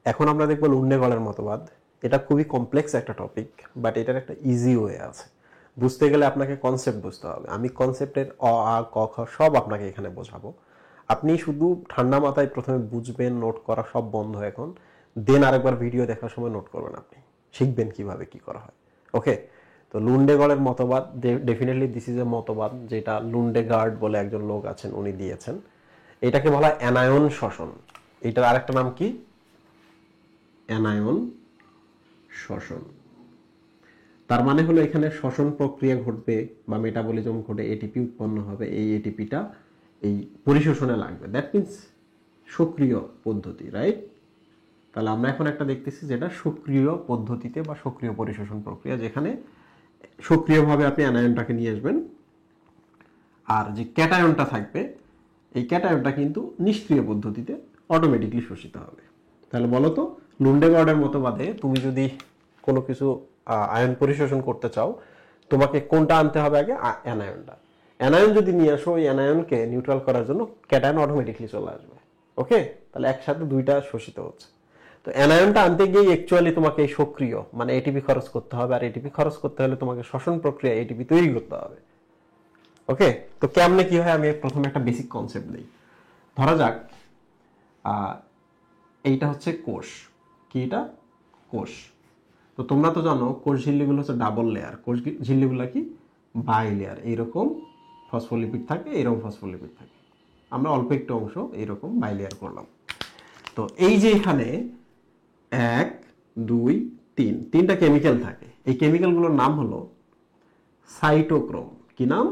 এখন আমরা দেখব লুন্ডে-গলের মতবাদ। এটা খুবই কমপ্লেক্স একটা টপিক, বাট এটার একটা ইজি ওয়ে আছে। বুঝতে গেলে আপনাকে কনসেপ্ট বুঝতে হবে। আমি কনসেপ্টের অ আ ক খ সব আপনাকে এখানে বোঝাবো। আপনি শুধু ঠান্ডা মাথায় প্রথমে বুঝবেন, নোট করা সব বন্ধ এখন, দেন আরেকবার ভিডিও দেখার সময় নোট করবেন, আপনি শিখবেন কিভাবে কি করা হয়। ওকে, তো লুন্ডে-গলের মতবাদ, ডেফিনেটলি দিস ইজ এ মতবাদ যেটা লুন্ডেগার্ড বলে একজন লোক আছেন উনি দিয়েছেন। এটাকে বলা হয় অ্যানায়ন শ্বসন। এটার আরেকটা নাম কি? অ্যানায়ন শ্বসন। তার মানে হলো এখানে শ্বসন প্রক্রিয়া ঘটবে বা মেটাবলিজম ঘটে, এটিপি উৎপন্ন হবে। এই এটিপিটা এই পরিশোষণে লাগবে, দ্যাট মিনস সক্রিয় পদ্ধতি, রাইট? তাহলে আমরা এখন একটা দেখতেছি যেটা সক্রিয় পদ্ধতিতে বা সক্রিয় পরিশোষণ প্রক্রিয়া, যেখানে সক্রিয়ভাবে আপনি অ্যানায়নটাকে নিয়ে আসবেন, আর যে ক্যাটায়নটা থাকবে এই ক্যাটায়নটা কিন্তু নিষ্ক্রিয় পদ্ধতিতে অটোমেটিকলি শোষিত হবে। তাহলে বলো তো, লুন্ডে-গর্ডের মতবাদে তুমি যদি কোনো কিছু আয়ন পরিশোষণ করতে চাও, তোমাকে কোনটা আনতে হবে আগে? অ্যানায়নটা। অ্যানায়ন যদি নিয়ে আসো, ওই অ্যানায়নকে নিউট্রাল করার জন্য ক্যাটায়ন অটোমেটিকলি চলে আসবে। ওকে, তাহলে একসাথে দুইটা শোষিত হচ্ছে। তো অ্যানায়নটা আনতে গিয়ে অ্যাকচুয়ালি তোমাকে এই সক্রিয় মানে এটিপি খরচ করতে হবে, আর এটিপি খরচ করতে হলে তোমাকে শ্বসন প্রক্রিয়া এটিপি তৈরি করতে হবে। ওকে, তো কেমনে কি হয় আমি প্রথমে একটা বেসিক কনসেপ্ট দিই। ধরা যাক এইটা হচ্ছে কোষ। কি এটা? কোষ। তো তোমরা তো জানো কোষ ঝিল্লিগুলো হচ্ছে ডাবল লেয়ার। কোষ ঝিল্লিগুলো কি? By layer. এইরকম ফসফোলিপিড থাকে, এইরকম ফসফোলিপিড থাকে। আমরা অল্প একটু অংশ এইরকম বাই লেয়ার করলাম। তো এই যে এখানে 1 2 3 তিনটা কেমিক্যাল থাকে। এই কেমিক্যালগুলোর নাম হলো সাইটোক্রোম। কি নাম?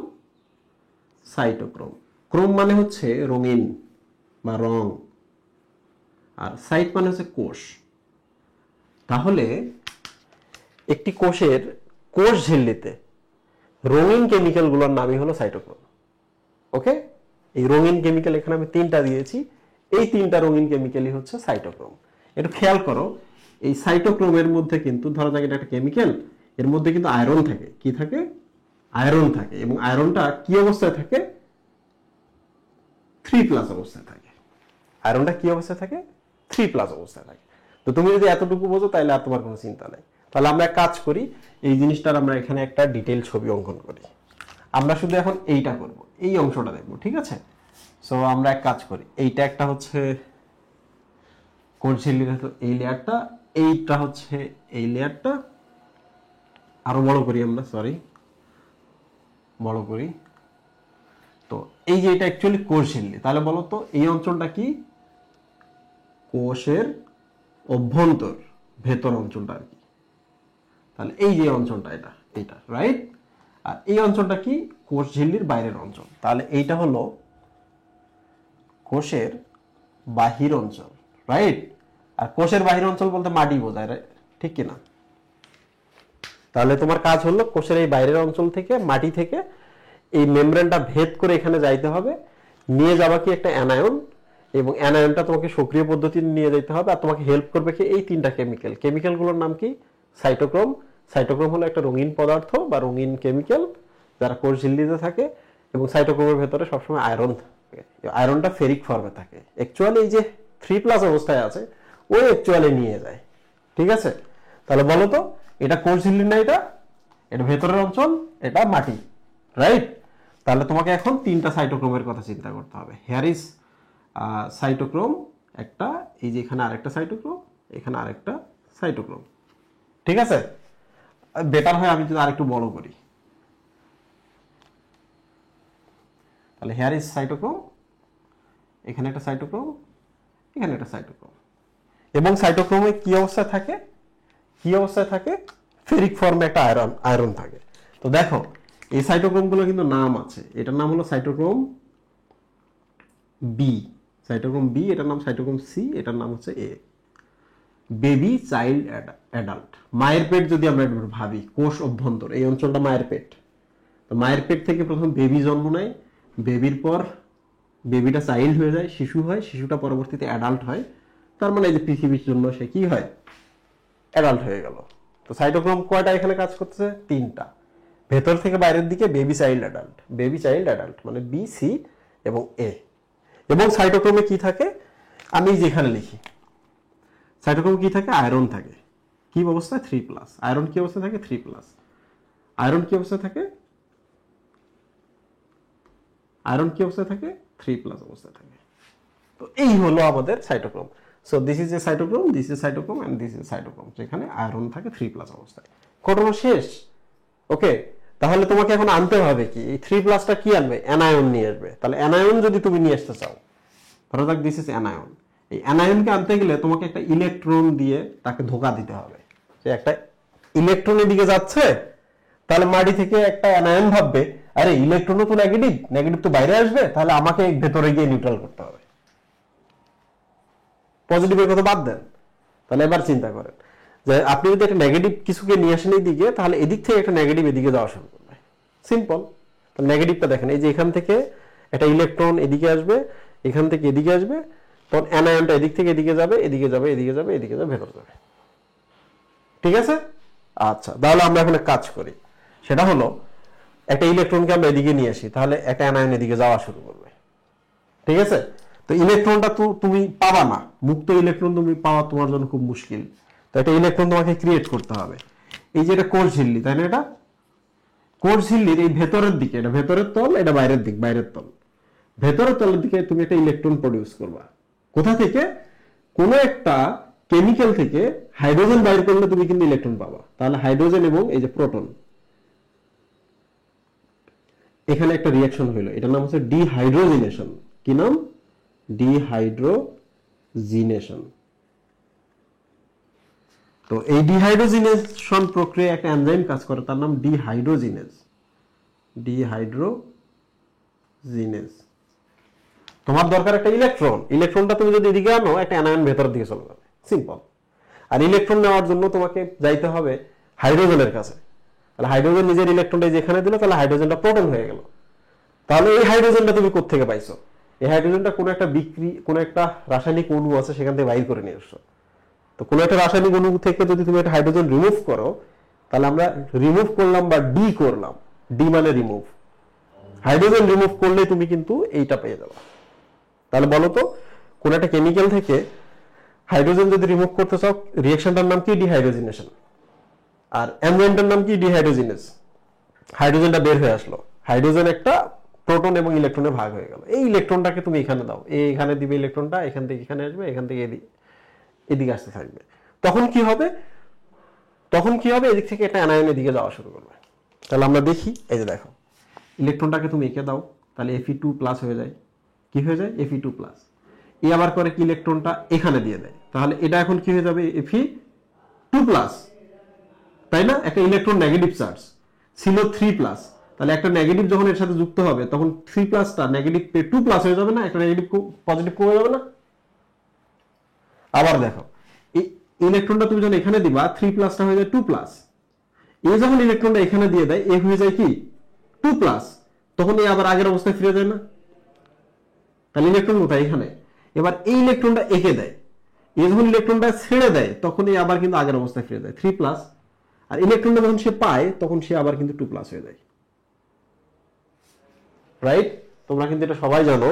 সাইটোক্রোম। ক্রোম মানে হচ্ছে রঙিন বা রং, আর সাইট মানে হচ্ছে কোষ। তাহলে একটি কোষের কোষ ঝিল্লিতে রঙিন কেমিক্যালগুলোর নামই হলো সাইটোক্রোম। ওকে, এই রঙিন কেমিক্যাল এখানে আমি তিনটা দিয়েছি, এই তিনটা রঙিন কেমিক্যালই হচ্ছে সাইটোক্রোম। একটু খেয়াল করো, এই সাইটোক্রোমের মধ্যে কিন্তু ধরা যাক এটা একটা কেমিক্যাল, এর মধ্যে কিন্তু আয়রন থাকে। কি থাকে? আয়রন থাকে। এবং আয়রনটা কি অবস্থায় থাকে? 3+ অবস্থায় থাকে। আয়রনটা কি অবস্থায় থাকে? 3+ অবস্থায় থাকে। তো তুমি যদি এতটুকু বোঝো তাহলে আর তোমার কোনো চিন্তা নাই। তাহলে আমরা এক কাজ করি, এই জিনিসটার আমরা এখানে একটা ডিটেইল ছবি অঙ্কন করি। আমরা শুধু এখন এইটা করব, এই অংশটা দেখবো, ঠিক আছে? সো আমরা এক কাজ করি, এইটা একটা হচ্ছে কোষ ঝিল্লির এই লেয়ারটা, এইটা হচ্ছে এই লেয়ারটা। আরো বড় করি আমরা, সরি, বড় করি। তো এই যে এটা অ্যাকচুয়ালি কোষ ঝিল্লি। তাহলে বলো তো এই অঞ্চলটা কি? কোষের অভ্যন্তর, ভেতর অঞ্চলটা আর কি। তাহলে এই যে অঞ্চলটা এইটা রাইট। আর এই অঞ্চলটা কি? কোষ ঝিল্লির বাইরের অঞ্চল। তাহলে এইটা হলো কোষের বাহির অঞ্চল, রাইট? আর কোষের বাহির অঞ্চল বলতে মাটি বোঝায়, ঠিক কিনা? তাহলে তোমার কাজ হলো কোষের এই বাইরের অঞ্চল থেকে, মাটি থেকে এই মেমব্রেনটা ভেদ করে এখানে যাইতে হবে, নিয়ে যাবা কি একটা অ্যানায়ন, এবং অ্যানায়নটা তোমাকে সক্রিয় পদ্ধতিতে নিয়ে যেতে হবে। আর তোমাকে হেল্প করবে কি? এই তিনটা কেমিক্যাল। কেমিক্যালগুলোর নাম কি? সাইটোক্রোম। সাইটোক্রোম হলো একটা রঙিন পদার্থ বা রঙিন কেমিক্যাল যারা কোষ ঝিল্লিতে থাকে, এবং সাইটোক্রোমের ভেতরে সবসময় আয়রন থাকে। আয়রনটা ফেরিক ফর্মে থাকে। অ্যাকচুয়ালি এই যে 3+ অবস্থায় আছে ওই অ্যাকচুয়ালি নিয়ে যায়, ঠিক আছে? তাহলে বলো তো, এটা কোষ ঝিল্লি না, এটা এটা ভেতরের অঞ্চল, এটা মাটি, রাইট? তাহলে তোমাকে এখন তিনটা সাইটোক্রোমের কথা চিন্তা করতে হবে। হেয়ার ইজ সাইটোক্রোম একটা, এই যে এখানে আরেকটা সাইটোক্রোম, এখানে আরেকটা সাইটোক্রোম, ঠিক আছে? বেটার হয় আমি যদি আরেকটু বড় করি। তাহলে হেয়ার ইজ সাইটোক্রোম, এখানে একটা সাইটোক্রোম, এখানে একটা সাইটোক্রোম। এবং সাইটোক্রোমে কি অবস্থায় থাকে? কি অবস্থায় থাকে? ফেরিক ফর্মে একটা আয়রন থাকে। তো দেখো এই সাইটোক্রোমগুলো কিন্তু নাম আছে। এটার নাম হলো সাইটোক্রোম বি, সাইটোক্রোম বি, এটার নাম সাইটোক্রোম সি, এটার নাম হচ্ছে এ। Baby, child, adult. মায়ের পেট যদি আমরা ভাবি, কোষ অভ্যন্তর এই অঞ্চলটা মায়ের পেট। তো মায়ের পেট থেকে প্রথম বেবি জন্ম নেয়, বেবির পর বেবিটা চাইল্ড হয়ে যায়, শিশু হয়, শিশুটা পরবর্তীতে অ্যাডাল্ট হয়। তার মানে এই যে পৃথিবীর জন্য সে কি হয়? অ্যাডাল্ট হয়ে গেল। তো সাইটোক্রোম কয়টা এখানে কাজ করতেছে? তিনটা। ভেতর থেকে বাইরের দিকে baby, child, adult. Baby, child, adult মানে বি, সি এবং এ। এবং সাইটোক্রোমে কি থাকে আমি যেখানে লিখি, সাইটোক্রোম কি থাকে? আয়রন থাকে। কি অবস্থায়? 3+। আয়রন কি অবস্থায় থাকে? 3+। আয়রন কি অবস্থায় থাকে? আয়রন কি অবস্থায় থাকে? 3+ অবস্থায় থাকে। তো এই হলো আমাদের cytochrome. So this is a cytochrome, this is cytochrome and this is cytochrome, যেখানে আয়রন থাকে 3+ অবস্থায়। ঘটনা শেষ। ওকে, তাহলে তোমাকে এখন আনতে হবে কি? এই 3+টা কি আনবে? অ্যানায়ন নিয়ে আসবে। তাহলে অ্যানায়ন যদি তুমি নিয়ে আসতে চাও, ধরো যাক দিস ইজ অ্যানায়ন, এই অ্যানায়নকে আনতে গেলে তোমাকে একটা ইলেকট্রন দিয়ে তাকে ধোঁকা দিতে হবে। যে একটা ইলেকট্রনের দিকে যাচ্ছে, তাহলে মাটি থেকে একটা অ্যানায়ন ভাববে আরে ইলেকট্রনও তো নেগেটিভ, নেগেটিভ তো বাইরে আসবে, তাহলে আমাকে ভেতরে গিয়ে নিউট্রাল করতে হবে। পজিটিভের কথা বাদ দেন। তাহলে এবার চিন্তা করেন যে আপনি যদি একটা নেগেটিভ কিছুকে নিয়ে আসেন এইদিকে, তাহলে এদিক থেকে একটা নেগেটিভ এদিকে যাওয়া শুরু করবে। সিম্পল। তাহলে নেগেটিভটা দেখেন, এই যে এখান থেকে একটা ইলেকট্রন এদিকে আসবে, এখান থেকে এদিকে আসবে, তখন অ্যানায়নটা এদিক থেকে এদিকে যাবে, এদিকে যাবে, এদিকে যাবে, এদিকে যাবে, ভেতর যাবে। ঠিক আছে? আচ্ছা, তাহলে আমরা এখন কাজ করি। সেটা হলো একটা ইলেকট্রনকে আমরা এদিকে নিয়ে আসি, তাহলে একটা অ্যানায়ন এদিকে যাওয়া শুরু করবে। ঠিক আছে? তো ইলেকট্রনটা তো তুমি পাবা না, মুক্ত ইলেকট্রন তুমি পাওয়া তোমার জন্য খুব মুশকিল। তো একটা ইলেকট্রন তোমাকে ক্রিয়েট করতে হবে। এই যে এটা কোর ঝিল্লি, তাই না? এটা কোর ঝিল্লির এই ভেতরের দিকে, এটা ভেতরের তল, এটা বাইরের দিক, বাইরের তল। ভেতরের তলের দিকে তুমি একটা ইলেকট্রন প্রডিউস করবা। কোথা থেকে? কোনো একটা কেমিক্যাল থেকে হাইড্রোজেন বাইর করলে তুমি কিন্তু ইলেকট্রন পাবা। তাহলে হাইড্রোজেন এবং এই যে প্রোটন, এখানে একটা রিঅ্যাকশন হইলো, এটার নাম হচ্ছে ডিহাইড্রোজিনেশন। কি নাম? ডিহাইড্রোজিনেশন। তো এই ডিহাইড্রোজিনেশন প্রক্রিয়া একটা এনজাইম কাজ করে, তার নাম ডিহাইড্রোজিনেজ। ডিহাইড্রোজিনেজ। তোমার দরকার একটা ইলেকট্রন, ইলেকট্রনটা তুমি যদি এদিকে আনো, একটা অ্যানায়ন ভেতরের দিকে চলে যাবে। সিম্পল। আর ইলেকট্রন নেওয়ার জন্য তোমাকে যাইতে হবে হাইড্রোজেনের কাছে। তাহলে হাইড্রোজেন নিজের ইলেকট্রনটা যেখানে দিল, তাহলে হাইড্রোজেনটা প্রোটন হয়ে গেল। তাহলে এই হাইড্রোজেনটা তুমি কোত্থেকে পাইছো? এই হাইড্রোজেনটা কোনো একটা কোনো একটা রাসায়নিক অণু আছে, সেখান থেকে বাইর করে নিয়ে আসছো। তো কোনো একটা রাসায়নিক অণু থেকে যদি তুমি একটা হাইড্রোজেন রিমুভ করো, তাহলে আমরা রিমুভ করলাম বা ডি করলাম। ডি মানে রিমুভ। হাইড্রোজেন রিমুভ করলে তুমি কিন্তু এইটা পেয়ে যাবে। তাহলে বলো তো, কোন একটা কেমিক্যাল থেকে হাইড্রোজেন যদি রিমুভ করতে চাও, রিঅ্যাকশনটার নাম কি? ডিহাইড্রোজিনেশন। আর এনজাইমটার নাম কি? ডিহাইড্রোজিনেজ। হাইড্রোজেনটা বের হয়ে আসলো, হাইড্রোজেন একটা প্রোটন এবং ইলেকট্রনে ভাগ হয়ে গেল। এই ইলেকট্রনটাকে তুমি এখানে দাও, এখানে দিবে ইলেকট্রনটা, এখান থেকে এখানে আসবে, এখান থেকে এদিকে আসতে থাকবে। তখন কি হবে? তখন কি হবে? এদিক থেকে একটা অ্যানায়নের দিকে যাওয়া শুরু করবে। তাহলে আমরা দেখি, এই যে দেখো, ইলেকট্রনটাকে তুমি এঁকে দাও, তাহলে Fe2+ হয়ে যায়। কি হয়ে যায়? Fe2+। এ আবার করে কি? ইলেকট্রনটা এখানে দিয়ে দেয়, তাহলে এটা এখন কি হয়ে যাবে? Fe2+। তাই না? একটা ইলেকট্রন নেগেটিভ চার্জ ছিল 3+, তাহলে একটা নেগেটিভ যখন এর সাথে যুক্ত হবে, তখন 3+টা নেগেটিভ 2+ হয়ে যাবে না? একটা নেগেটিভ পজিটিভ কমে যাবে না? আবার দেখো, এই ইলেকট্রনটা তুমি যখন এখানে দিবা, 3+টা হয়ে যায় 2+। এ যখন ইলেকট্রনটা এখানে দিয়ে দেয়, এ হয়ে যায় কি? 2+। তখন এ আবার আগের অবস্থায় ফিরে যায় না? তাহলে ইলেকট্রন কোথায়? এখানে। এবার এই ইলেকট্রনটা এঁকে দেয়, এ যখন ইলেকট্রনটা ছেড়ে দেয়, তখন এ আবার কিন্তু আগের অবস্থায় ফিরে যায় 3+। আর ইলেকট্রনটা যখন সে পায়, তখন সে আবার কিন্তু 2+ হয়ে যায়। রাইট? তোমরা কিন্তু এটা সবাই জানো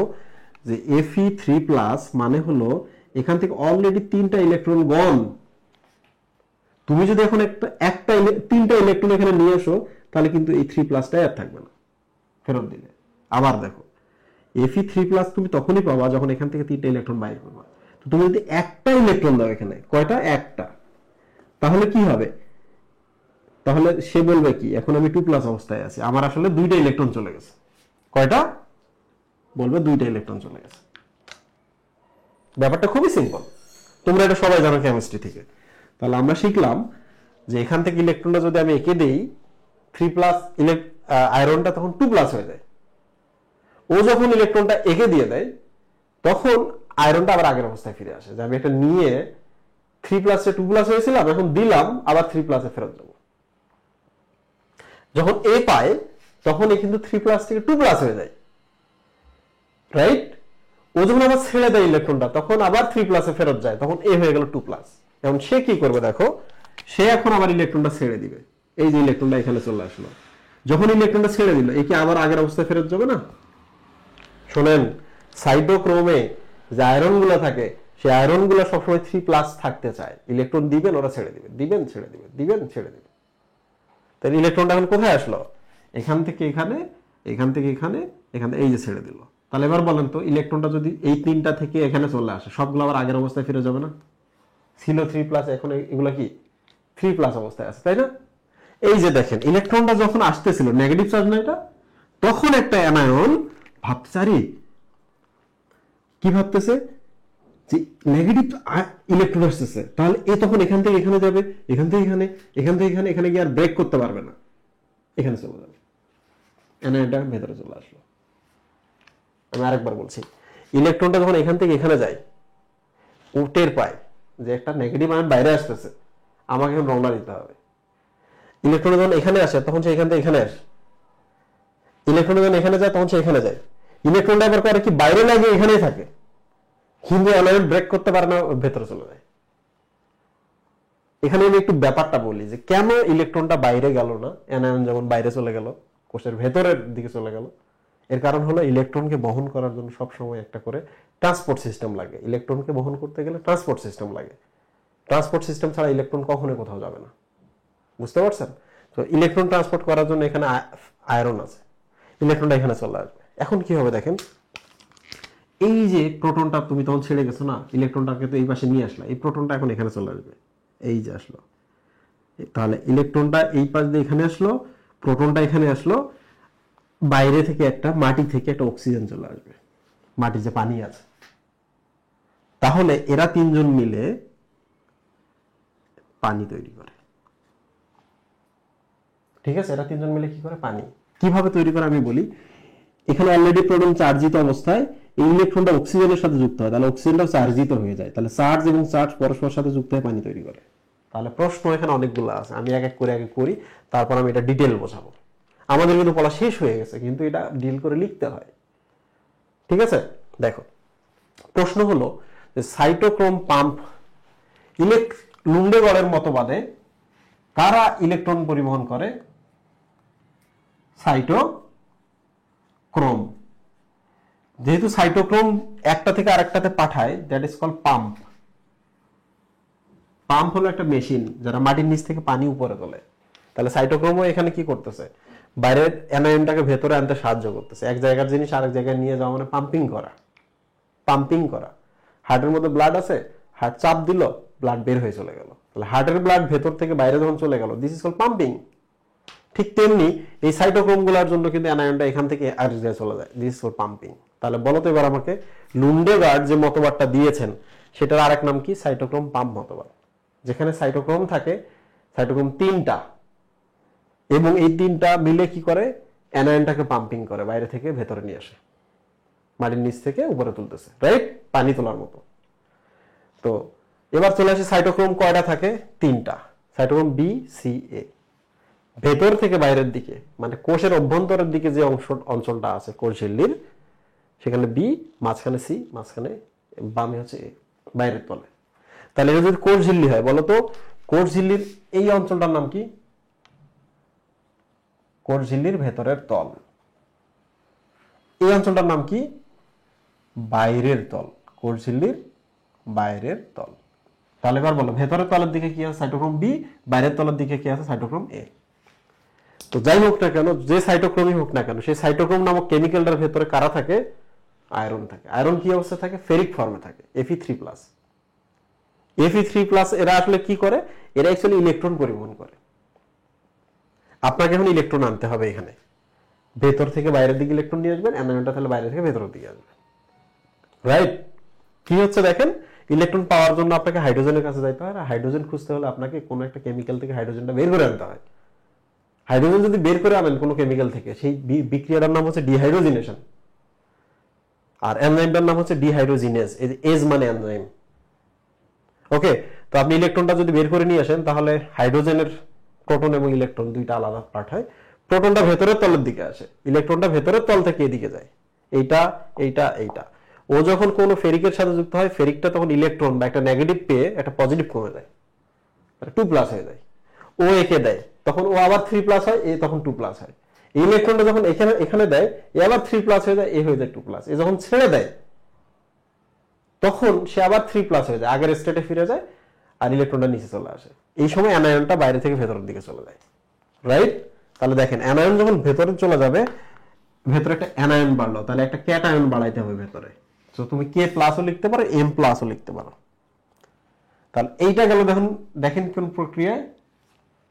যে Fe3+ মানে হলো এখান থেকে অলরেডি 3টা ইলেকট্রন গন। তুমি যদি এখন একটা 3টা ইলেকট্রন এখানে নিয়ে এসো, তাহলে কিন্তু এই 3+টা আর থাকবে না ফেরত দিলে। আবার দেখো, Fe3+ তুমি তখনই পাবা যখন এখান থেকে 3টা ইলেকট্রন বাইর করবা। তো তুমি যদি একটা ইলেকট্রন দাও এখানে, কয়টা? একটা, তাহলে কি হবে? তাহলে সে বলবে কি, এখন আমি 2+ অবস্থায় আছি, আমার আসলে 2টা ইলেকট্রন চলে গেছে। কয়টা? বলবে 2টা ইলেকট্রন চলে গেছে। ব্যাপারটা খুবই সিম্পল, তোমরা এটা সবাই জানো কেমিস্ট্রি থেকে। তাহলে আমরা শিখলাম যে এখান থেকে ইলেকট্রনটা যদি আমি এঁকে দেই, 3+ আয়রনটা তখন 2+ হয়ে যায়। ও যখন ইলেকট্রনটা এঁকে দিয়ে দেয়, তখন আয়রনটা আবার আগের অবস্থায় ফিরে আসে, যে আমি একটা নিয়ে 3+এ 2+ হয়েছিলাম, এখন দিলাম, আবার 3+এ ফেরত যাবো। যখন এ পায়, তখন এ কিন্তু 3+ থেকে 2+ হয়ে যায়। রাইট? ও যখন আবার ছেড়ে দেয় ইলেকট্রনটা, তখন আবার 3+এ ফেরত যায়, তখন এ হয়ে গেল 2+। এখন সে কি করবে? দেখো, সে এখন আবার ইলেকট্রনটা ছেড়ে দিবে। এই যে ইলেকট্রনটা এখানে চলে আসলো, যখন ইলেকট্রনটা ছেড়ে দিল, এ কি আবার আগের অবস্থায় ফেরত যাবে না? শোনেন, সাইটোক্রোমে যে আয়রনগুলো থাকে, সেই আয়রনগুলো সবসময় 3+ থাকতে চায়, ইলেকট্রন দিবেন ওরা ছেড়ে দিবে, দিবেন ছেড়ে দিবে, দিবেন ছেড়ে দিবে। তাহলে ইলেকট্রনটা এখন কোথায় আসলো? এখান থেকে এখানে, এখান থেকে এখানে, এখানে এই যে ছেড়ে দিল। তাহলে এবার বলেন তো ইলেকট্রনটা যদি এই 3টা থেকে এখানে চলে আসে, সবগুলো আবার আগের অবস্থায় ফিরে যাবে না? ছিল 3+, এখন এগুলো কি 3+ অবস্থায় আছে, তাই না? এই যে দেখেন ইলেকট্রনটা যখন আসতেছিল, নেগেটিভ চার্জ না এটা, তখন একটা অ্যানায়ন ভাবতে চারি কি ভাবতেছে যে নেগেটিভ ইলেকট্রন আসতেছে, তাহলে এ তখন এখান থেকে এখানে যাবে, এখান থেকে এখানে, এখান থেকে এখানে, এখানে গিয়ে আর ব্রেক করতে পারবে না, এখানে চলে যাবে, অ্যানায়নটা ভেতরে চলে আসলো। আমি আরেকবার বলছি, ইলেকট্রনটা যখন এখান থেকে এখানে যায়, ও টের পায় যে একটা নেগেটিভ আয়ন বাইরে আসতেছে, আমাকে এখন রওনা দিতে হবে। ইলেকট্রন যখন এখানে আসে তখন সে এখান থেকে এখানে আসে, ইলেকট্রন যখন এখানে যায় তখন সে এখানে যায়। ইলেকট্রনটা আবার করে কি বাইরে না গিয়ে এখানেই থাকে, কিন্তু অ্যানায়ন ব্রেক করতে পারে না, ভেতরে চলে যায়। এখানে আমি একটু ব্যাপারটা বলি যে কেন ইলেকট্রনটা বাইরে গেল না, অ্যানায়ন যেমন বাইরে চলে গেল, কোষের ভেতরের দিকে চলে গেল। এর কারণ হলো ইলেকট্রনকে বহন করার জন্য সবসময় একটা করে ট্রান্সপোর্ট সিস্টেম লাগে। ইলেকট্রনকে বহন করতে গেলে ট্রান্সপোর্ট সিস্টেম লাগে। ট্রান্সপোর্ট সিস্টেম ছাড়া ইলেকট্রন কখনোই কোথাও যাবে না, বুঝতে পারছেন? তো ইলেকট্রন ট্রান্সপোর্ট করার জন্য এখানে আয়রন আছে, ইলেকট্রনটা এখানে চলে আসবে। এখন কি হবে দেখেন, এই যে প্রোটনটা তুমি তখন ছেড়ে গেছো না, ইলেকট্রনটাকে তো এই পাশে নিয়ে আসলা, এই প্রোটনটা এখন এখানে চলে আসবে, এই যে আসলো। তাহলে ইলেকট্রনটা এই পাশ দিয়ে এখানে আসলো, প্রোটনটা এখানে আসলো, বাইরে থেকে একটা মাটি থেকে একটা অক্সিজেন চলে আসবে, মাটি যে পানি আছে। তাহলে এরা তিনজন মিলে পানি তৈরি করে, ঠিক আছে? এরা তিনজন মিলে কি করে? পানি। কিভাবে তৈরি করে আমি বলি। এখানে অলরেডি প্রোটন চার্জিত অবস্থায় এই ইলেকট্রনটা অক্সিজেনের সাথে যুক্ত হয়, তাহলে অক্সিজেনটাও চার্জিত হয়ে যায়, তাহলে চার্জ এবং চার্জ পরস্পরের সাথে যুক্ত হয়ে পানি তৈরি করে। তাহলে প্রশ্ন এখানে অনেকগুলো আছে, আমি এক এক করে আগে করি, তারপর আমি এটা ডিটেল বোঝাবো। আমাদের কিন্তু পড়া শেষ হয়ে গেছে, কিন্তু এটা ডিল করে লিখতে হয়, ঠিক আছে? দেখো, প্রশ্ন হলো যে সাইটোক্রোম পাম্প লুন্ডেগড়ের মতবাদে কারা ইলেকট্রন পরিবহন করে? সাইটোক্রোম। যেহেতু সাইটোক্রোম একটা থেকে আরেকটাতে পাঠায়, that is call pump. Pump হলো একটা মেশিন যারা মাটির নিচ থেকে পানি উপরে তোলে। তাহলে সাইটোক্রোমও এখানে কি করতেছে? বাইরের অ্যানায়নটাকে ভেতরে আনতে সাহায্য করতেছে। এক জায়গার জিনিস আরেক জায়গায় নিয়ে যাওয়া মানে পাম্পিং করা, পাম্পিং করা। হার্টের মধ্যে ব্লাড আছে, হার্ট চাপ দিল, ব্লাড বের হয়ে চলে গেল। তাহলে হার্টের ব্লাড ভেতর থেকে বাইরে যখন চলে গেল, দিস ইজ কল পাম্পিং। ঠিক তেমনি এই সাইটোক্রোমগুলোর জন্য কিন্তু অ্যানায়নটা এখান থেকে আরেক জায়গায় চলে যায়, দিস ইজ কল পাম্পিং। তাহলে বলো তো এবার আমাকে, লুন্ডেগার্ড যে মতবাদটা দিয়েছেন সেটার আরেক নাম কি? সাইটোক্রোম পাম্প মতবাদ। যেখানে সাইটোক্রোম থাকে, সাইটোক্রোম 3টা, এবং এই 3টা মিলে কি করে? অ্যানায়নটাকে পাম্পিং করে, বাইরে থেকে ভেতরে নিয়ে আসে, মাটির নিচ থেকে উপরে তুলতেছে, রাইট? পানি তোলার মতো। তো এবার চলে আসে সাইটোক্রোম কয়টা থাকে? 3টা। সাইটোক্রোম বি, সি, এ। ভেতর থেকে বাইরের দিকে, মানে কোষের অভ্যন্তরের দিকে যে অঞ্চলটা আছে কোষ ঝিল্লির, সেখানে বি, মাঝখানে সি, মাঝখানে বামে হচ্ছে এ, বাইরের তলে। তাহলে এটা যদি কোষ ঝিল্লি হয়, বলতো কোষ ঝিল্লির এই অঞ্চলটার নাম কি? কোষ ঝিল্লির ভেতরের তল। এই অঞ্চলটার নাম কি? বাইরের তল। কোষ ঝিল্লির বাইরের তল। তাহলে এবার বলো, ভেতরের তলের দিকে কি আছে? Cytochrome B. বাইরের তলের দিকে কি আছে? Cytochrome A. তো যাই হোক না কেন, যে সাইটোক্রোমই হোক না কেন, সেই সাইটোক্রোম নামক কেমিক্যালটার ভেতরে কারা থাকে? আয়রন থাকে। আয়রন কি অবস্থায় থাকে? ফেরিক ফর্মে থাকে, Fe3+। Fe3+, এরা আসলে কি করে? এরা অ্যাকচুয়ালি ইলেকট্রন পরিবহন করে। আপনাকে এখন ইলেকট্রন আনতে হবে, এখানে ভেতর থেকে বাইরের দিকে ইলেকট্রন নিয়ে আসবেন, অ্যানায়নটা তাহলে বাইরে থেকে ভেতরের দিকে আসবে, রাইট? কি হচ্ছে দেখেন, ইলেকট্রন পাওয়ার জন্য আপনাকে হাইড্রোজেনের কাছে যাইতে হয়, আর হাইড্রোজেন খুঁজতে হলে আপনাকে কোনো একটা কেমিক্যাল থেকে হাইড্রোজেনটা বের করে আনতে হয়। হাইড্রোজেন যদি বের করে আনেন কোনো কেমিক্যাল থেকে, সেই বিক্রিয়াটার নাম হচ্ছে ডিহাইড্রোজিনেশন, আর এনজাইমটার নাম হচ্ছে ডিহাইড্রোজিনেজ। এই এজ মানে এনজাইম। ওকে, তো আপনি ইলেকট্রনটা যদি বের করে নিয়ে আসেন, তাহলে হাইড্রোজেনের প্রোটন এবং ইলেকট্রন দুইটা আলাদা পার্ট হয়। প্রোটনটা ভেতরের তলের দিকে আসে, ইলেকট্রনটা ভেতরের তল থেকে এদিকে যায়, এইটা এইটা এইটা। ও যখন কোনো ফেরিকের সাথে যুক্ত হয়, ফেরিকটা তখন ইলেকট্রন বা একটা নেগেটিভ পেয়ে একটা পজিটিভ কমে যায়, 2+ হয়ে যায়। ও একে দেয়, তখন ও আবার 3+ হয়, এ তখন 2+ হয়। এই ইলেকট্রনটা যখন এখানে এখানে দেয়, এ আবার 3+ হয়ে যায়, এ হয়ে যায় 2+। এ যখন ছেড়ে দেয়, তখন সে আবার 3+ হয়ে যায়, আগের স্টেটে ফিরে যায়, আর ইলেকট্রনটা নিচে চলে আসে। এই সময় অ্যানায়নটা বাইরে থেকে ভেতরের দিকে চলে যায়, রাইট? তাহলে দেখেন অ্যানায়ন যখন ভেতরে চলে যাবে, ভেতরে একটা অ্যানায়ন বাড়লো, তাহলে একটা ক্যাটায়ন বাড়াইতে হবে ভেতরে। তো তুমি K+ও লিখতে পারো, M+ও লিখতে পারো। তাহলে এইটা গেল, দেখেন কোন প্রক্রিয়ায়?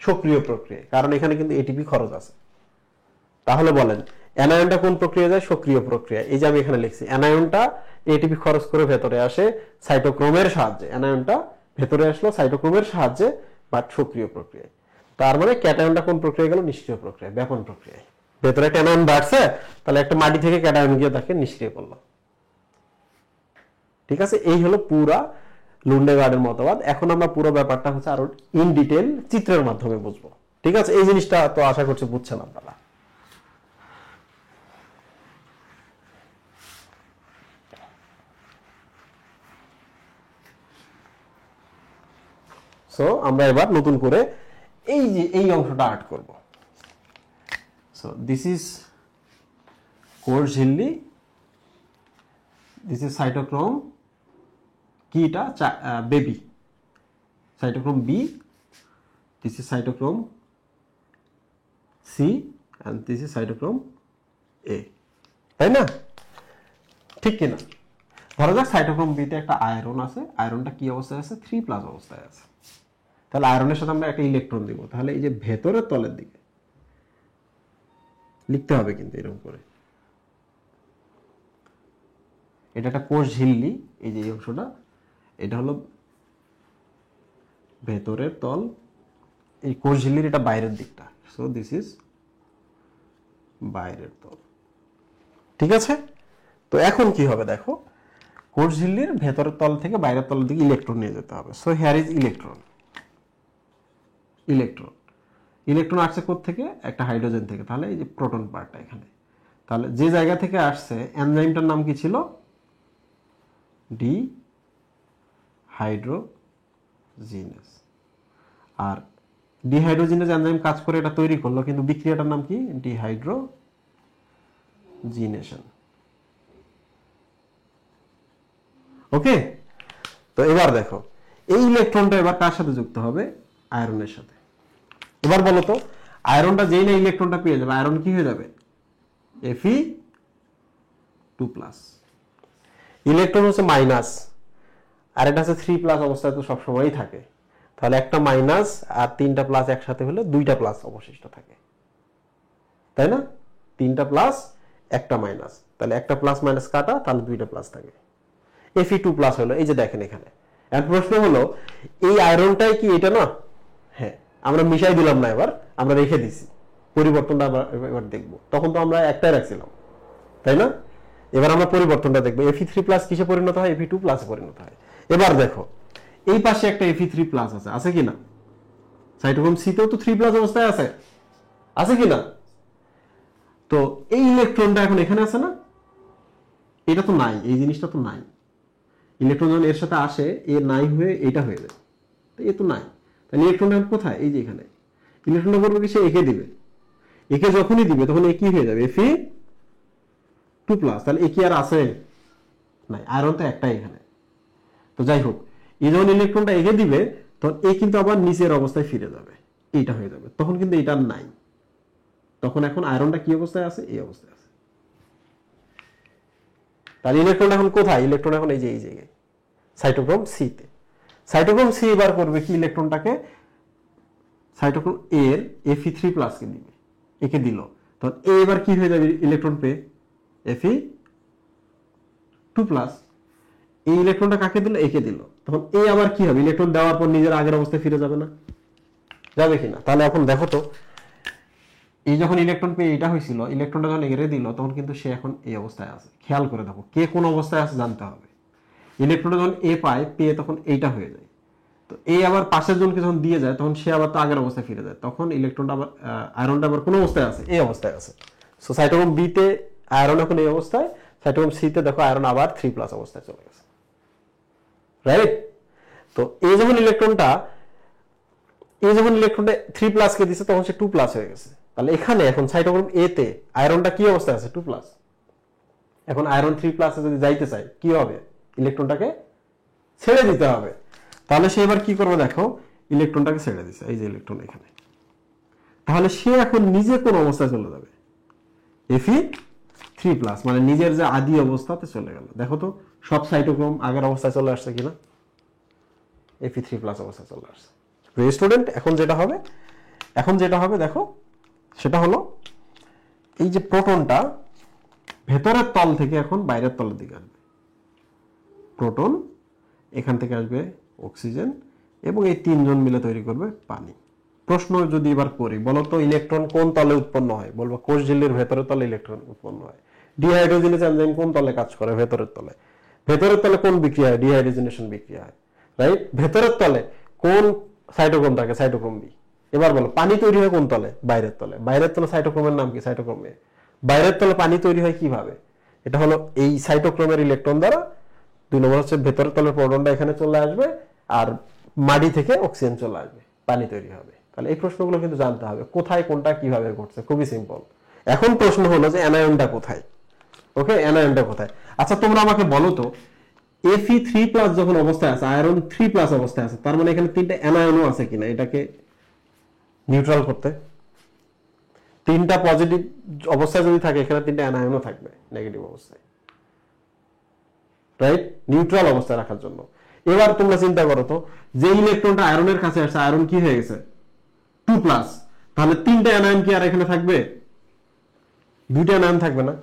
সক্রিয় প্রক্রিয়ায়, কারণ এখানে কিন্তু এটিপি খরচ আছে। তাহলে বলেন অ্যানায়নটা কোন প্রক্রিয়ায় যায়? সক্রিয় প্রক্রিয়া। এই যে আমি এখানে লিখছি, অ্যানায়নটা এটিপি খরচ করে ভেতরে আসে সাইটোক্রোমের সাহায্যে। অ্যানায়নটা ভেতরে আসলো সাইটোক্রোমের সাহায্যে, বাট সক্রিয় প্রক্রিয়ায়। তার মানে ক্যাটায়নটা কোন প্রক্রিয়ায় গেল? নিষ্ক্রিয় প্রক্রিয়া, ব্যাপন প্রক্রিয়ায়। ভেতরে একটা অ্যানায়ন বাড়ছে, তাহলে একটা মাটি থেকে ক্যাটায়ন গিয়ে তাকে নিষ্ক্রিয় করলো। ঠিক আছে, এই হলো পুরা লুন্ডেগার্ডের মতবাদ। এখন আমরা পুরো ব্যাপারটা হচ্ছে আরো ইন ডিটেল চিত্রের মাধ্যমে বুঝবো। ঠিক আছে, এই জিনিসটা তো আশা করছি বুঝছেন আপনারা। সো আমরা এবার নতুন করে এই যে এই অংশটা আর্ট করব। সো দিস ইজ কোর ঝিল্লি, দিস ইজ সাইটোক্রোম, কি এটা? বেবি cytochrome B, this is cytochrome C, and this is cytochrome A, তাই না? ঠিক কিনা? ধরা যাক সাইটোক্রোম বিতে একটা আয়রন আছে, আয়রনটা কি অবস্থায় আছে? 3+ অবস্থায় আছে। তাহলে আয়রনের সাথে আমরা একটা ইলেকট্রন দিব, তাহলে এই যে ভেতরের তলের দিকে লিখতে হবে কিন্তু এরকম করে। এটা একটা কোষ ঝিল্লি, এই যে এই অংশটা, এটা হলো ভেতরের তল, এই কোষ ঝিল্লির এটা বাইরের দিকটা। সো দিস ইজ বাইরের তল। ঠিক আছে, তো এখন কি হবে দেখো, কোষ ঝিল্লির ভেতরের তল থেকে বাইরের তলের দিকে ইলেকট্রন নিয়ে যেতে হবে। So here is electron, electron electron আসছে থেকে একটা হাইড্রোজেন থেকে, তাহলে এই যে প্রোটন পার্টটা এখানে। তাহলে যে জায়গা থেকে আসছে এনজাইমটার নাম কি ছিল? ডি হাইড্রোজিনেস। আর ডিহাইড্রোজিনেস এনজাইম কাজ করে এটা তৈরি করলো, কিন্তু বিক্রিয়াটার নাম কি? ডিহাইড্রোজিনেশন। ওকে, তো এবার দেখো এই ইলেকট্রনটা এবার কার সাথে যুক্ত হবে? আয়রনের সাথে। এবার বলো তো, আয়রনটা যেই না ইলেকট্রনটা পেয়ে যাবে, আয়রন কি হয়ে যাবে? Fe2+। ইলেকট্রন হচ্ছে মাইনাস, আর এটা হচ্ছে 3+ অবস্থায় তো সবসময়ই থাকে। তাহলে একটা মাইনাস আর 3টা প্লাস একসাথে হলে 2টা প্লাস অবশিষ্ট থাকে, তাই না? 3টা প্লাস একটা মাইনাস, তাহলে একটা প্লাস মাইনাস কাটা, তাহলে 2টা প্লাস থাকে। Fe2+ হলো, এই যে দেখেন এখানে। এখন প্রশ্ন হলো, এই আয়রনটাই কি এটা না? হ্যাঁ, আমরা মিশাই দিলাম না, এবার আমরা রেখে দিছি, পরিবর্তনটা এবার দেখবো। তখন তো আমরা একটাই রাখছিলাম, তাই না? এবার আমরা পরিবর্তনটা দেখবো। Fe3+ কিসে পরিণত হয়? Fe2+ পরিণত হয়। এবার দেখো এই পাশে একটা Fe3+ আছে কি না? সাইটোক্রোম সিতেও তো 3+ অবস্থায় আছে কি না? তো এই ইলেকট্রনটা এখন এখানে আছে না? এটা তো নাই, এই জিনিসটা তো নাই। ইলেকট্রন যখন এর সাথে আসে, এ নাই হয়ে এটা হয়ে যায়, তো এ তো নাই। তাহলে ইলেকট্রনটা কোথায়? এই যে এখানে। ইলেকট্রনটা করবে কি? সে একে দিবে। একে যখনই দিবে তখন এ কি হয়ে যাবে? Fe2+। তাহলে এ কি আর আছে? নাই, আয়রন তো একটাই এখানে। তো যাই হোক, এই যখন ইলেকট্রনটা একে দিবে, তখন এ কিন্তু আবার নিচের অবস্থায় ফিরে যাবে, এইটা হয়ে যাবে। তখন কিন্তু এটা নাই, তখন এখন আয়রনটা কি অবস্থায় আছে? এই অবস্থায় আছে। তাহলে ইলেকট্রন এখন কোথায়? ইলেকট্রন এখন এই যে এই জায়গায়, সাইটোক্রোম সিতে। সাইটোক্রোম সি এবার করবে কি? ইলেকট্রনটাকে সাইটোক্রোম এর Fe3+ কে দিবে, একে দিল, তখন এ এবার কি হয়ে যাবে? ইলেকট্রন পেয়ে Fe2+। এই ইলেকট্রনটা কাকে দিল? একে দিল, তখন এ আবার কি হবে? ইলেকট্রন দেওয়ার পর নিজের আগের অবস্থায় ফিরে যাবে না? যাবে কিনা? তাহলে এখন দেখো তো, এই যখন ইলেকট্রন পেয়ে এটা হয়েছিল, ইলেকট্রনটা যখন এড়ে দিল, তখন কিন্তু সে এখন এই অবস্থায় আছে। খেয়াল করে দেখো, কে কোন অবস্থায় আছে জানতে হবে। ইলেকট্রনটা যখন এ পায়, পেয়ে তখন এইটা হয়ে যায়। তো এই আবার পাশের জনকে যখন দিয়ে যায়, তখন সে আবার তো আগের অবস্থায় ফিরে যায়। তখন ইলেকট্রনটা আবার আয়রনটা আবার কোন অবস্থায় আছে? এই অবস্থায় আছে। সো সাইটোক্রোম বিতে আয়রন এখন এই অবস্থায়, সাইটোক্রোম সিতে দেখো আয়রন আবার 3+ অবস্থায় চলে গেছে, রাইট? তো এই যখন ইলেকট্রনটা 3+ কে দিছে, তখন সে 2+ হয়ে গেছে। তাহলে এখানে এখন সাইটোক্রোম এ তে আয়রনটা কি অবস্থায় আছে? 2+। এখন আয়রন 3+ যদি যাইতে চায় কি হবে? ইলেকট্রনটাকে ছেড়ে দিতে হবে। তাহলে সে এবার কি করবে দেখো, ইলেকট্রনটাকে ছেড়ে দিছে, এই যে ইলেকট্রন এখানে। তাহলে সে এখন নিজে কোন অবস্থায় চলে যাবে, Fe3+, মানে নিজের যে আদি অবস্থাতে চলে গেল। দেখো তো সব সাইটোক্রোম আগের অবস্থায় চলে আসছে কিনা, Fe3+ অবস্থায় চলে আসছে। স্টুডেন্ট এখন যেটা হবে দেখো, সেটা হলো এই যে প্রোটনটা ভেতরের তল থেকে এখন বাইরের তলের দিকে আসবে। প্রোটন এখান থেকে আসবে অক্সিজেন, এবং এই তিনজন মিলে তৈরি করবে পানি। প্রশ্ন যদি এবার করি, বলো তো ইলেকট্রন কোন তলে উৎপন্ন হয়? বলবো কোষ ঝিল্লির ভেতরের তলে ইলেকট্রন উৎপন্ন হয়। ডিহাইড্রোজেনেজ এনজাইম কোন তলে কাজ করে? ভেতরের তলে। ভেতরের তলে কোন বিক্রিয়া হয়? ডিহাইড্রোজেনেশন বিক্রিয়া হয়, রাইট? ভেতরের তলে কোন সাইটোক্রোম থাকে? Cytochrome B. এবার বলো পানি তৈরি হয় কোন তলে? বাইরের তলে। বাইরের তলে সাইটোক্রোমের নাম কি? সাইটোক্রোম এ। বাইরের তলে পানি তৈরি হয় কিভাবে? এটা হলো এই সাইটোক্রোমের ইলেকট্রন দ্বারা। 2 নম্বর হচ্ছে ভেতরের তলের প্রোটনটা এখানে চলে আসবে, আর মাটি থেকে অক্সিজেন চলে আসবে, পানি তৈরি হবে। তাহলে এই প্রশ্নগুলো কিন্তু জানতে হবে, কোথায় কোনটা কিভাবে ঘটছে, খুবই সিম্পল। এখন প্রশ্ন হলো যে অ্যানায়নটা কোথায়? ওকে, অ্যানায়নটা কোথায়? আচ্ছা তোমরা আমাকে বলো তো, Fe3+ যখন অবস্থায় আছে, আয়রন 3+ অবস্থায় আছে, তার মানে এখানে 3টা অ্যানায়নও আছে কিনা এটাকে নিউট্রাল করতে। 3টা পজিটিভ অবস্থায় যদি থাকে, এখানে 3টা অ্যানায়নও থাকবে নেগেটিভ অবস্থায়, রাইট? নিউট্রাল অবস্থায় রাখার জন্য। এবার তোমরা চিন্তা করো তো, যে ইলেকট্রনটা আয়রনের কাছে আসছে, আয়রন কি হয়ে গেছে? 2+, তাহলে 3টা অ্যানায়ন কি আর এখানে থাকবে? 2টা অ্যানায়ন থাকবে না?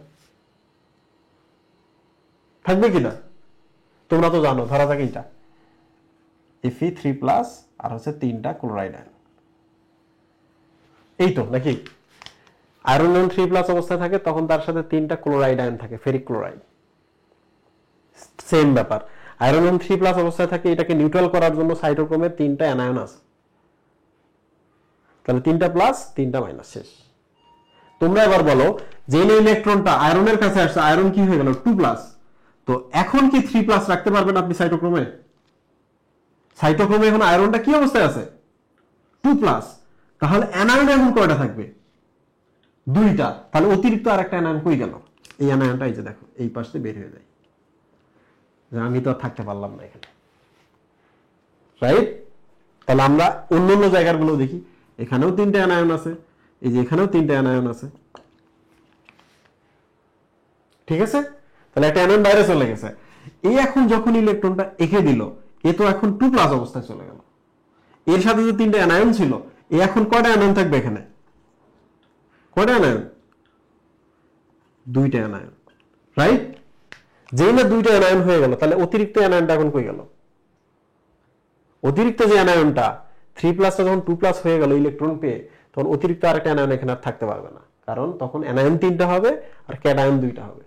থাকবে কিনা তোমরা তো জানো, ধরা যাক এইটা Fe3+ আর হচ্ছে 3টা ক্লোরাইড আয়ন, এই তো নাকি? আয়রন যখন 3+ অবস্থায় থাকে, তখন তার সাথে 3টা ক্লোরাইড আয়ন থাকে, ফেরিক ক্লোরাইড। সেম ব্যাপার, আয়রন যখন 3+ অবস্থায় থাকে, এটাকে নিউট্রাল করার জন্য সাইটোক্রোমে 3টা অ্যানায়ন আছে। তাহলে 3টা প্লাস 3টা মাইনাস, শেষ। তোমরা এবার বলো, যে ইলেকট্রনটা আয়রনের কাছে আসছে, আয়রন কি হয়ে গেল? 2+। তো এখন কি 3+ রাখতে পারবেন আপনি সাইটোক্রোমে? সাইটোক্রোমে এখন আয়রনটা কি অবস্থায় আছে? 2+। তাহলে অ্যানায়ন এখন কয়টা থাকবে? 2টা। তাহলে অতিরিক্ত আরেকটা অ্যানায়ন কই গেল? এই অ্যানায়নটা এই যে দেখো, এই পাশ দিয়ে বের হয়ে যায়। আমি তো আর থাকতে পারলাম না এখানে, রাইট? তাহলে আমরা অন্য জায়গাগুলো দেখি, এখানেও 3টা অ্যানায়ন আছে, এই যে এখানেও 3টা অ্যানায়ন আছে, ঠিক আছে? তাহলে একটা অ্যানায়ন বাইরে চলে গেছে। এই এখন যখন ইলেকট্রনটা এঁকে দিল, এ তো এখন 2+ অবস্থায় চলে গেল। এর সাথে যে 3টা অ্যানায়ন ছিল, এ এখন কয়টা অ্যানায়ন থাকবে এখানে? কয়টা অ্যানায়ন? 2টা অ্যানায়ন, রাইট? যেই না 2টা অ্যানায়ন হয়ে গেল, তাহলে অতিরিক্ত অ্যানায়নটা এখন কই গেল? অতিরিক্ত যে অ্যানায়নটা 3+টা যখন 2+ হয়ে গেল ইলেকট্রন পেয়ে, তখন অতিরিক্ত আরেকটা অ্যানায়ন এখানে আর থাকতে পারবে না, কারণ তখন অ্যানায়ন 3টা হবে আর ক্যাটায়ন 2টা হবে।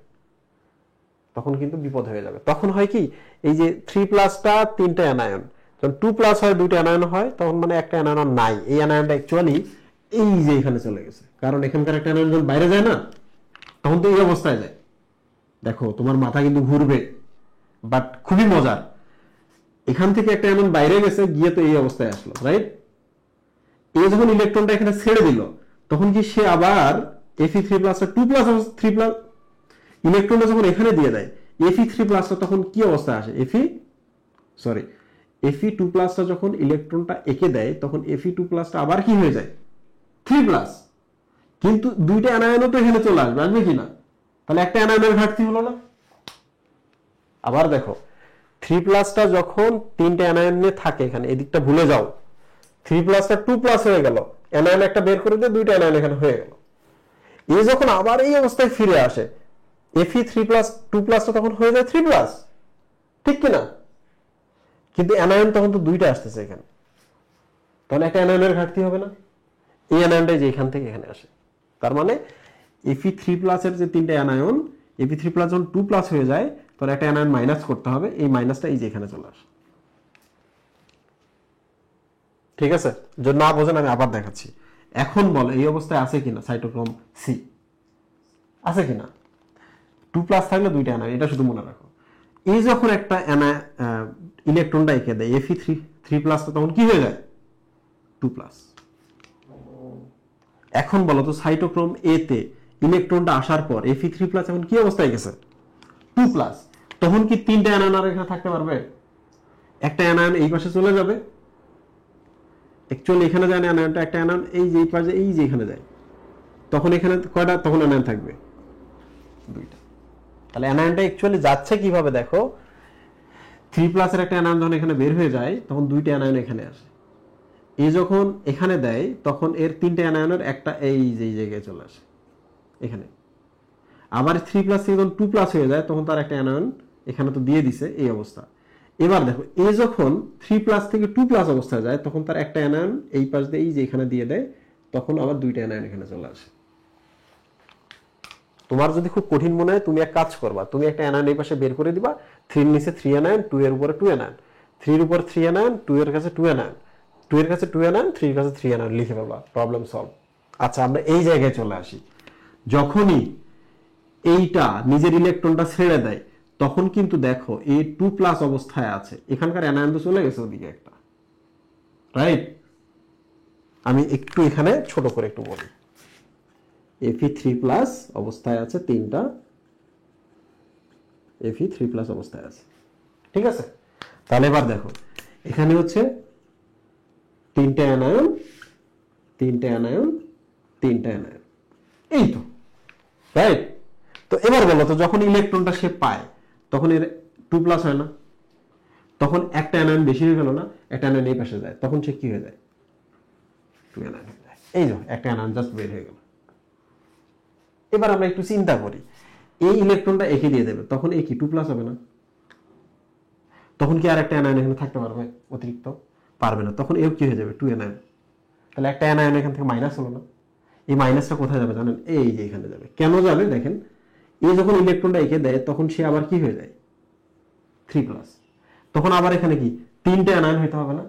তখন কিন্তু বিপদ হয়ে যাবে। তখন হয় কি, এই যে 3+টা 3টা অ্যানায়ন, যখন 2+ হয় 2টা অ্যানায়ন হয়, তখন মানে একটা অ্যানায়ন আর নাই। এই অ্যানায়নটা অ্যাকচুয়ালি এই যে এখানে চলে গেছে, কারণ এখানকার একটা অ্যানায়ন যখন বাইরে যায় না, তখন তো এই অবস্থায় যায়। দেখো তোমার মাথা কিন্তু ঘুরবে, বাট খুবই মজার। এখান থেকে একটা অ্যানায়ন বাইরে গেছে, গিয়ে তো এই অবস্থায় আসলো, রাইট? এই যখন ইলেকট্রনটা এখানে ছেড়ে দিল, তখন কি সে আবার Fe3+টা 2+ 3+, ইলেকট্রনটা যখন এখানে দিয়ে দেয়, Fe3+টা তখন কি অবস্থায় আসে? Fe2+টা যখন ইলেকট্রনটা এঁকে দেয়, তখন Fe2+টা আবার কি হয়ে যায়? 3+। কিন্তু 2টা অ্যানায়নও তো এখানে চলে আসবে, আসবে কিনা? তাহলে একটা অ্যানায়নের ঘাটতি হলো না? আবার দেখো, 3+টা যখন 3টা অ্যানায়ন নিয়ে থাকে এখানে, এদিকটা ভুলে যাও, 3+টা 2+ হয়ে গেল, অ্যানায়ন একটা বের করে দিয়ে 2টা অ্যানায়ন এখানে হয়ে গেল। এই যখন আবার এই অবস্থায় ফিরে আসে, Fe3+, 2+টা তখন হয়ে যায় 3+, ঠিক কিনা? কিন্তু অ্যানায়ন তখন তো 2টা আসতেছে এখানে, তাহলে একটা অ্যানায়নের ঘাটতি হবে না? এই অ্যানায়নটাই যে এখান থেকে এখানে আসে। তার মানে Fe3+ এর যে 3টা অ্যানায়ন, Fe3+ যখন 2+ হয়ে যায়, তখন একটা অ্যানায়ন মাইনাস করতে হবে, এই মাইনাসটা এই যে এখানে চলে আসে, ঠিক আছে? যদি না বোঝেন আমি আবার দেখাচ্ছি। এখন বল এই অবস্থায় আছে কিনা সাইটোক্রোম সি? আছে কিনা? 2+ থাকলে 2টা অ্যানায়ন, এটা শুধু মনে রাখো। এই যখন একটা ইলেকট্রনটা এঁকে দেয় Fe3+টা, তখন কি হয়ে যায়? 2+। এখন বলো তো, সাইটোক্রোম এ তে ইলেকট্রনটা আসার পর Fe3+ এখন কি অবস্থায় গেছে? 2+। তখন কি তিনটা অ্যানায়ন আর এখানে থাকতে পারবে? একটা অ্যানায়ন এই পাশে চলে যাবে, অ্যাকচুয়ালি এখানে যায় না অ্যানায়নটা, একটা অ্যানায়ন এই যে এই পাশে এই যে এখানে যায়, তখন এখানে কয়টা তখন অ্যানায়ন থাকবে? দুইটা। তাহলে অ্যানায়নটা অ্যাকচুয়ালি যাচ্ছে কিভাবে দেখো, 3+ এর একটা অ্যানায়ন যখন এখানে বের হয়ে যায় তখন দুইটা অ্যানায়ন এখানে আসে, এই যখন এখানে দেয় তখন এর তিনটা অ্যানায়নের একটা এই যে এই জায়গায় চলে আসে এখানে। আবার 3+ থেকে যখন 2+ হয়ে যায় তখন তার একটা অ্যানায়ন এখানে তো দিয়ে দিছে এই অবস্থা। এবার দেখো এ যখন 3+ থেকে 2+ অবস্থায় যায় তখন তার একটা অ্যানায়ন এই পাশ দিয়ে এই যে এখানে দিয়ে দেয়, তখন আবার দুইটা অ্যানায়ন এখানে চলে আসে। তোমার যদি খুব কঠিন মনে হয় তুমি এক কাজ করবা, তুমি একটা অ্যানায়ন এই পাশে বের করে দিবা, 3 এর নিচে 3 অ্যানায়ন, 2 এর উপরে 2 অ্যানায়ন, 3 এর উপর 3 অ্যানায়ন, 2 এর কাছে 2 অ্যানায়ন, 2 এর কাছে 2 অ্যানায়ন, 3 এর কাছে 3 অ্যানায়ন লিখে ফেলবা, প্রবলেম সলভ। আচ্ছা আমরা এই জায়গায় চলে আসি, যখনই এইটা নিজের ইলেকট্রনটা ছেড়ে দেয় তখন কিন্তু দেখো এই 2+ অবস্থায় আছে, এখানকার অ্যানায়ন তো চলে গেছে ওদিকে একটা, রাইট? আমি একটু এখানে ছোট করে একটু বলি, Fe3+ অবস্থায় আছে তিনটা, Fe3+ অবস্থায় আছে, ঠিক আছে? তাহলে এবার দেখো এখানে হচ্ছে তিনটা অ্যানায়ন, তিনটা অ্যানায়ন, তিনটা অ্যানায়ন, এই তো, রাইট? তো এবার বলো তো যখন ইলেকট্রনটা সে পায় তখন এর 2+ হয় না, তখন একটা অ্যানায়ন বেশি হয়ে গেল না, একটা অ্যানায়ন এই পাশে যায়, তখন সে কি হয়ে যায়? 2 অ্যানায়ন হয়ে যায়। এই যে একটা অ্যানায়ন জাস্ট বের হয়ে গেল। এবার আমরা একটু চিন্তা করি, এই ইলেকট্রনটা একে দিয়ে দেবে, তখন এই কি 2+ হবে না? তখন কি আর একটা অ্যানায়ন এখানে থাকতে পারবে অতিরিক্ত? পারবে না, তখন এও কি হয়ে যাবে? 2 অ্যানায়ন। তাহলে একটা অ্যানায়ন এখান থেকে মাইনাস হলো না? এই মাইনাসটা কোথায় যাবে জানেন? এই যে এখানে যাবে। কেন যাবে দেখেন, এই যখন ইলেকট্রনটা একে দেয় তখন সে আবার কি হয়ে যায়? 3+। তখন আবার এখানে কি তিনটা অ্যানায়ন হইতে হবে না?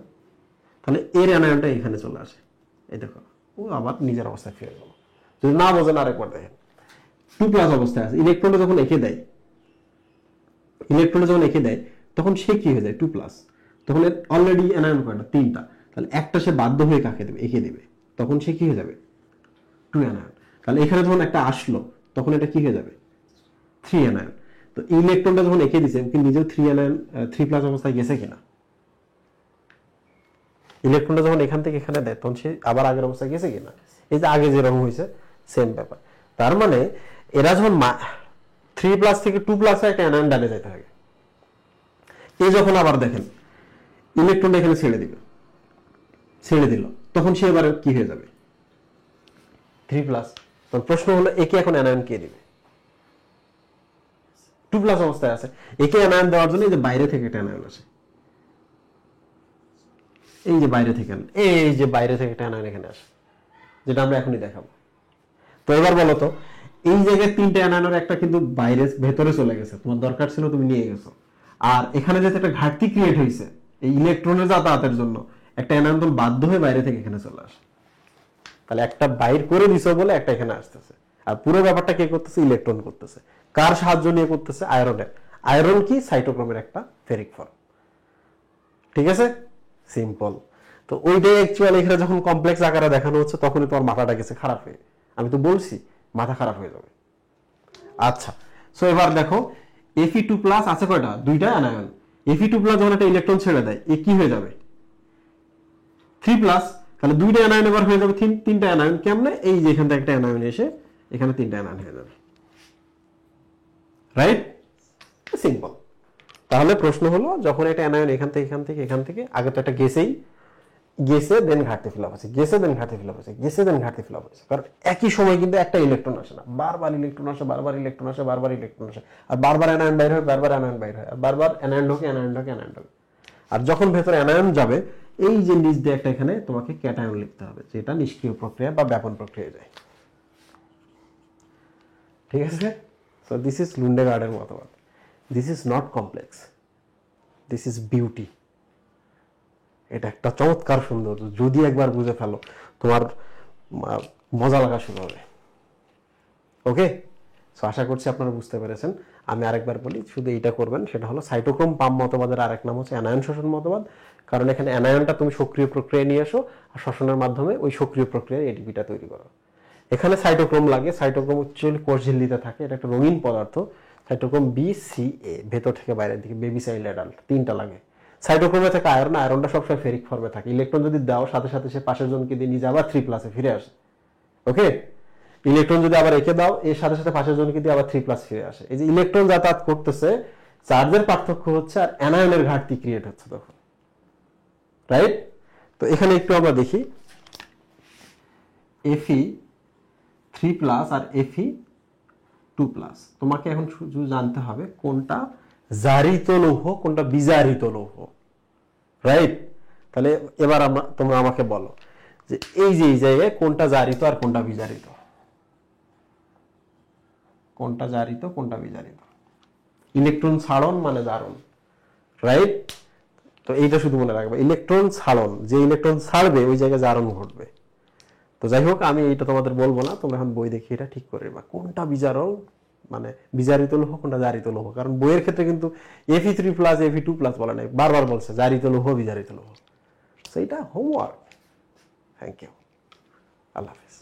তাহলে এর অ্যানায়নটা এখানে চলে আসে, এই দেখো ও আবার নিজের অবস্থায় ফিরে গেল। যদি না বোঝেন আরেকবার দেখেন, 2+ অবস্থায় আছে, ইলেকট্রনটা যখন একে দেয়, ইলেকট্রনটা যখন একে দেয় তখন সে কি হয়ে যায়? 2+। তখন এর অলরেডি অ্যানায়ন কয়টা? তিনটা। তাহলে একটা সে বাধ্য হয়ে কাকে দেবে? একে দেবে, তখন সে কি হয়ে যাবে? 2 অ্যানায়ন। তাহলে এখানে যখন একটা আসলো তখন এটা কি হয়ে যাবে? 3 অ্যানায়ন। তো ইলেকট্রনটা যখন একে দিছে কি নিজেও 3 অ্যানায়ন 3+ অবস্থায় গেছে কিনা? ইলেকট্রনটা যখন এখান থেকে এখানে দেয় তখন সে আবার আগের অবস্থায় গেছে কিনা? এই যে আগে যেরকম হয়েছে সেম ব্যাপার। তার মানে এরা যখন 3+ থেকে 2+ একটা অ্যানায়ন ডানে যেতে হবে, এই যখন আবার দেখেন ইলেকট্রনটা এখানে ছেড়ে দিবে, ছেড়ে দিল, তখন সে এবার কি হয়ে যাবে? 3+। তখন প্রশ্ন হলো একে এখন অ্যানায়ন কে দিবে? 2+ অবস্থায় আছে, একে অ্যানায়ন দেওয়ার জন্য এই যে বাইরে থেকে একটা অ্যানায়ন আসে, এই যে বাইরে থেকে, এই যে বাইরে থেকে একটা অ্যানায়ন এখানে আসে, যেটা আমরা এখনই দেখাবো। তো এবার বলো তো এই জায়গায় তিনটা অ্যানায়নের একটা কিন্তু বাইরে ভেতরে চলে গেছে, তোমার দরকার ছিল তুমি নিয়ে গেছো, আর এখানে যেতে একটা ঘাটতি ক্রিয়েট হয়েছে এই ইলেকট্রনের যাতায়াতের জন্য, একটা অ্যানায়ন বাধ্য হয়ে বাইরে থেকে এখানে চলে আসে। তাহলে একটা বাইর করে দিছো বলে একটা এখানে আসতেছে, আর পুরো ব্যাপারটা কে করতেছে? ইলেকট্রন করতেছে। কার সাহায্য নিয়ে করতেছে? আয়রনের। আয়রন কি? সাইটোক্রোমের একটা ফেরিক ফর্ম, ঠিক আছে? সিম্পল। তো ওইটাই অ্যাকচুয়ালি এখানে যখন কমপ্লেক্স আকারে দেখানো হচ্ছে তখনই তোমার মাথাটা গেছে খারাপ হয়ে, আমি তো বলছি মাথা খারাপ হয়ে যাবে। আচ্ছা, সো এবার দেখো Fe2+ আছে কয়টা? দুইটা অ্যানায়ন। Fe2+ যখন একটা ইলেকট্রন ছেড়ে দেয় এ কি হয়ে যাবে? 3+। তাহলে দুইটা অ্যানায়ন এবার হয়ে যাবে তিনটা অ্যানায়ন। কেমনে? এই যে এখান থেকে একটা অ্যানায়ন এসে এখানে তিনটা অ্যানায়ন হয়ে যাবে, রাইট? সিম্পল। তাহলে প্রশ্ন হলো যখন একটা অ্যানায়ন এখান থেকে এখান থেকে এখান থেকে, আগে তো একটা গেছেই, গেছে দেন ঘাটতি ফিল আপ আছে, গেছে দেন ঘাটতি ফিল আপ আছে, গেছে দেন ঘাটতি ফিল আপ আছে, কারণ একই সময় কিন্তু একটা ইলেকট্রন আসে না, বারবার ইলেকট্রন আসে, বারবার ইলেকট্রন আসে, বারবার ইলেকট্রন আসে, আর বারবার অ্যানায়ন বাইর হয়, বারবার অ্যানায়ন বাইর হয়, আর বারবার অ্যানায়ন ঢোকে, অ্যানায়ন ঢোকে, অ্যানায়ন ঢোকে। আর যখন ভেতরে অ্যানায়ন যাবে এই যে নিচ দিয়ে একটা এখানে তোমাকে ক্যাটায়ন লিখতে হবে, যেটা নিষ্ক্রিয় প্রক্রিয়া বা ব্যাপন প্রক্রিয়ায় যায়, ঠিক আছে? সো দিস ইজ লুন্ডেগার্ডের মতবাদ। This is not complex, this is beauty. এটা একটা চমৎকার সৌন্দর্য, যদি একবার বুঝে ফেলো তোমার মজা লাগা শুরু হবে। ওকে, সো আশা করছি আপনারা বুঝতে পেরেছেন। আমি আরেকবার বলি, শুধু এইটা করবেন, সেটা হলো সাইটোক্রোম পাম্প মতবাদের আরেক নাম হচ্ছে অ্যানায়ন শোষণ মতবাদ, কারণ এখানে অ্যানায়নটা তুমি সক্রিয় প্রক্রিয়ায় নিয়ে আসো আর শ্বসনের মাধ্যমে ওই সক্রিয় প্রক্রিয়ায় এটিপিটা তৈরি করো। এখানে সাইটোক্রোম লাগে, সাইটোক্রোম অ্যাকচুয়ালি কোষ ঝিল্লিতে থাকে, এটা একটা রঙিন পদার্থ, সাইটোক্রোম বি সি এ, ভেতর থেকে বাইরের দিকে, বেবি চাইল্ড অ্যাডাল্ট, তিনটা লাগে। সাইটোক্রোমে থাকে আয়রন, আয়রনটা সবসময় ফেরিক ফর্মে থাকে। ইলেকট্রন যদি দাও সাথে সাথে সে পাশের জনকে দিয়ে নিজে আবার 3+ ফিরে আসে। ওকে, ইলেকট্রন যদি আবার একে দাও এর সাথে সাথে পাশের জনকে দিয়ে আবার 3+ ফিরে আসে। এই যে ইলেকট্রন যাতায়াত করতেছে, চার্জের পার্থক্য হচ্ছে আর অ্যানায়নের ঘাটতি ক্রিয়েট হচ্ছে তখন, রাইট? তো এখানে একটু আমরা দেখি Fe3+ আর Fe2+। তোমাকে এখন শুধু জানতে হবে কোনটা জারিত লৌহ কোনটা বিজারিত লৌহ, রাইট? তাহলে এবার তোমরা আমাকে বলো যে এই যে এই জায়গায় কোনটা জারিত আর কোনটা বিজারিত, কোনটা জারিত কোনটা বিজারিত। ইলেকট্রন ছাড়ন মানে জারণ, রাইট? তো এইটা শুধু মনে রাখবে, ইলেকট্রন ছাড়ন, যে ইলেকট্রন ছাড়বে ওই জায়গায় জারণ ঘটবে। তো যাই হোক, আমি এইটা তোমাদের বলবো না, তোমরা এখন বই দেখে এটা ঠিক করে নেবা কোনটা বিজারণ মানে বিজারিত লৌহ কোনটা জারিত লৌহ। কারণ বইয়ের ক্ষেত্রে কিন্তু Fe3+ Fe2+ বলা নাই, বারবার বলছে জারিত লৌহ বিজারিত লৌহ। সেইটা হোমওয়ার্ক। থ্যাংক ইউ, আল্লাহ হাফিজ।